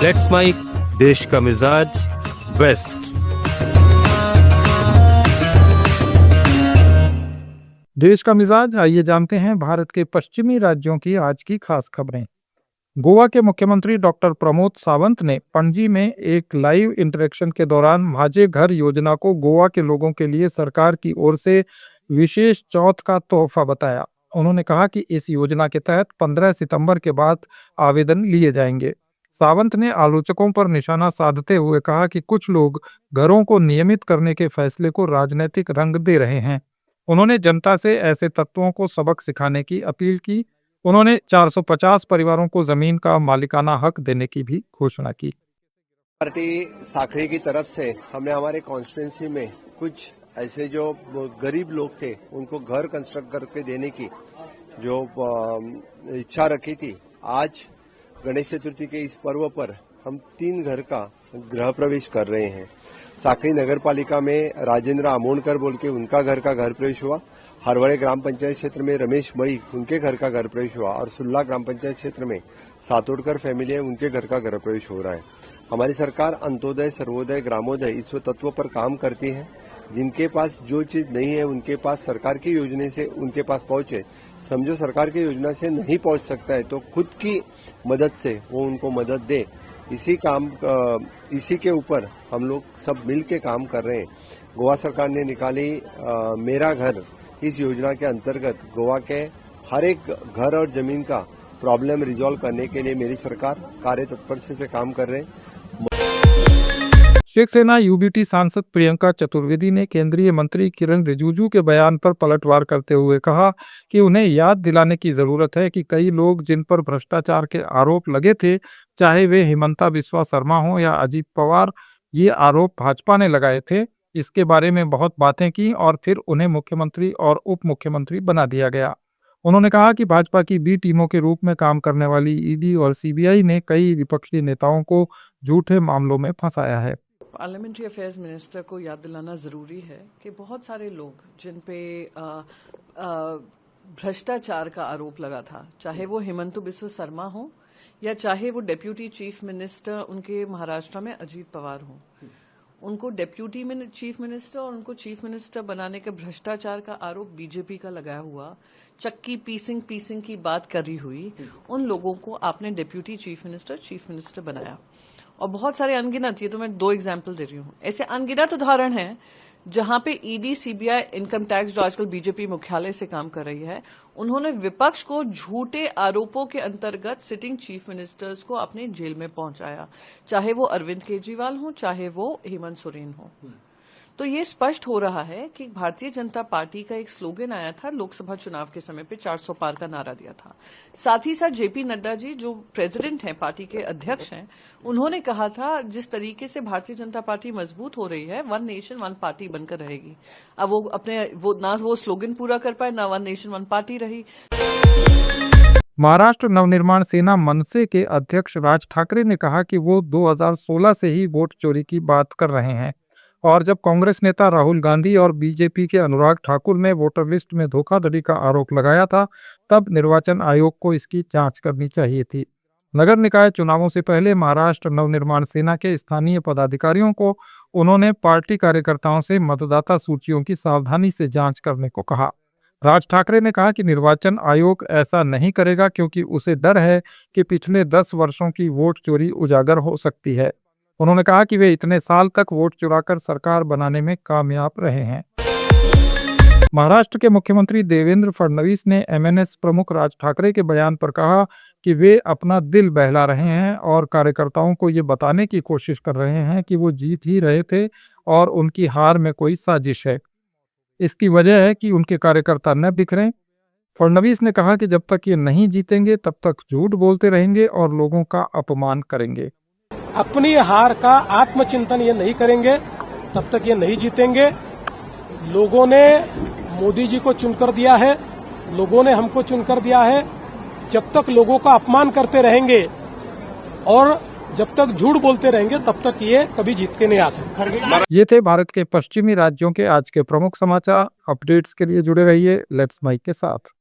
Let's mic, देश का मिजाज, बेस्ट। देश का मिजाज, आइए जानते हैं भारत के पश्चिमी राज्यों की आज की खास खबरें। गोवा के मुख्यमंत्री डॉक्टर प्रमोद सावंत ने पणजी में एक लाइव इंटरेक्शन के दौरान माझे घर योजना को गोवा के लोगों के लिए सरकार की ओर से विशेष चौथ का तोहफा बताया। उन्होंने कहा कि इस योजना के तहत 15 सितंबर के बाद आवेदन लिए जाएंगे। सावंत ने आलोचकों पर निशाना साधते हुए कहा कि कुछ लोग घरों को नियमित करने के फैसले को राजनीतिक रंग दे रहे हैं। उन्होंने जनता से ऐसे तत्वों को सबक सिखाने की अपील की। उन्होंने 450 परिवारों को जमीन का मालिकाना हक देने की भी घोषणा की। पार्टी साखड़ी की तरफ से हमने हमारे कॉन्स्टिट्यूंसी में कुछ ऐसे जो गरीब लोग थे उनको घर कंस्ट्रक्ट करके देने की जो इच्छा रखी थी। आज गणेश चतुर्थी के इस पर्व पर हम 3 घर का गृह प्रवेश कर रहे हैं। साखड़ी नगर पालिका में राजेंद्र आमोणकर बोल के उनका घर का घर प्रवेश हुआ। हरवड़े ग्राम पंचायत क्षेत्र में रमेश मई उनके घर का घर प्रवेश हुआ और सुल्ला ग्राम पंचायत क्षेत्र में सातोड़कर फैमिली है, उनके घर का घर प्रवेश हो रहा है। हमारी सरकार अंत्योदय, सर्वोदय, ग्रामोदय इस तत्व पर काम करती है। जिनके पास जो चीज नहीं है उनके पास सरकार की योजना से उनके पास पहुंचे। समझो सरकार की योजना से नहीं पहुंच सकता है तो खुद की मदद से वो उनको मदद दे। इसी के ऊपर हम लोग सब मिल के काम कर रहे हैं। गोवा सरकार ने निकाली मेरा घर, इस योजना के अंतर्गत गोवा के हर एक घर और जमीन का प्रॉब्लम रिजॉल्व करने के लिए मेरी सरकार कार्य तत्परता से काम कर रहे हैं। शिवसेना यूबीटी सांसद प्रियंका चतुर्वेदी ने केंद्रीय मंत्री किरण रिजिजू के बयान पर पलटवार करते हुए कहा कि उन्हें याद दिलाने की जरूरत है कि कई लोग जिन पर भ्रष्टाचार के आरोप लगे थे, चाहे वे हिमंता बिस्वा शर्मा हो या अजीत पवार, ये आरोप भाजपा ने लगाए थे। इसके बारे में बहुत बातें की और फिर उन्हें मुख्यमंत्री और उप मुख्यमंत्री बना दिया गया। उन्होंने कहा कि भाजपा की बी टीमों के रूप में काम करने वाली ईडी और सीबीआई ने कई विपक्षी नेताओं को झूठे मामलों में फंसाया है। पार्लियामेंट्री अफेयर्स मिनिस्टर को याद दिलाना ज़रूरी है कि बहुत सारे लोग जिन पे भ्रष्टाचार का आरोप लगा था, चाहे वो हिमंता बिस्वा शर्मा हो या चाहे वो डेप्यूटी चीफ मिनिस्टर उनके महाराष्ट्र में अजीत पवार हो, उनको डेप्यूटी चीफ मिनिस्टर और उनको चीफ मिनिस्टर बनाने के भ्रष्टाचार का आरोप बीजेपी का लगाया हुआ, चक्की पीसिंग की बात करी हुई, उन लोगों को आपने डेप्यूटी चीफ मिनिस्टर बनाया। और बहुत सारे अनगिनत, ये तो मैं 2 एग्जाम्पल दे रही हूँ, ऐसे अनगिनत उदाहरण हैं जहां पे ईडी, सीबीआई, इनकम टैक्स जो आजकल बीजेपी मुख्यालय से काम कर रही है, उन्होंने विपक्ष को झूठे आरोपों के अंतर्गत सिटिंग चीफ मिनिस्टर्स को अपने जेल में पहुंचाया, चाहे वो अरविंद केजरीवाल हो, चाहे वो हेमंत सोरेन हो। तो ये स्पष्ट हो रहा है कि भारतीय जनता पार्टी का एक स्लोगन आया था लोकसभा चुनाव के समय पे, 400 पार का नारा दिया था। साथ ही साथ जेपी नड्डा जी जो प्रेसिडेंट हैं, पार्टी के अध्यक्ष हैं, उन्होंने कहा था जिस तरीके से भारतीय जनता पार्टी मजबूत हो रही है, 1 नेशन 1 पार्टी बनकर रहेगी। अब वो अपने ना वो स्लोगन पूरा कर पाए, ना 1 नेशन 1 पार्टी रही। महाराष्ट्र नवनिर्माण सेना मनसे के अध्यक्ष राज ठाकरे ने कहा कि वो 2016 से ही वोट चोरी की बात कर रहे हैं और जब कांग्रेस नेता राहुल गांधी और बीजेपी के अनुराग ठाकुर ने वोटर लिस्ट में धोखाधड़ी का आरोप लगाया था, तब निर्वाचन आयोग को इसकी जांच करनी चाहिए थी। नगर निकाय चुनावों से पहले महाराष्ट्र नवनिर्माण सेना के स्थानीय पदाधिकारियों को उन्होंने पार्टी कार्यकर्ताओं से मतदाता सूचियों की सावधानी से जांच करने को कहा। राज ठाकरे ने कहा कि निर्वाचन आयोग ऐसा नहीं करेगा क्योंकि उसे डर है कि पिछले 10 वर्षों की वोट चोरी उजागर हो सकती है। उन्होंने कहा कि वे इतने साल तक वोट चुराकर सरकार बनाने में कामयाब रहे हैं। महाराष्ट्र के मुख्यमंत्री देवेंद्र फडणवीस ने एमएनएस प्रमुख राज ठाकरे के बयान पर कहा कि वे अपना दिल बहला रहे हैं और कार्यकर्ताओं को ये बताने की कोशिश कर रहे हैं कि वो जीत ही रहे थे और उनकी हार में कोई साजिश है। इसकी वजह है कि उनके कार्यकर्ता न बिखरें। फडणवीस ने कहा कि जब तक ये नहीं जीतेंगे तब तक झूठ बोलते रहेंगे और लोगों का अपमान करेंगे। अपनी हार का आत्मचिंतन ये नहीं करेंगे तब तक ये नहीं जीतेंगे। लोगों ने मोदी जी को चुनकर दिया है, लोगों ने हमको चुनकर दिया है। जब तक लोगों का अपमान करते रहेंगे और जब तक झूठ बोलते रहेंगे तब तक ये कभी जीत के नहीं आ सकते। ये थे भारत के पश्चिमी राज्यों के आज के प्रमुख समाचार। अपडेट्स के लिए जुड़े रहिए लेट्स माइक के साथ।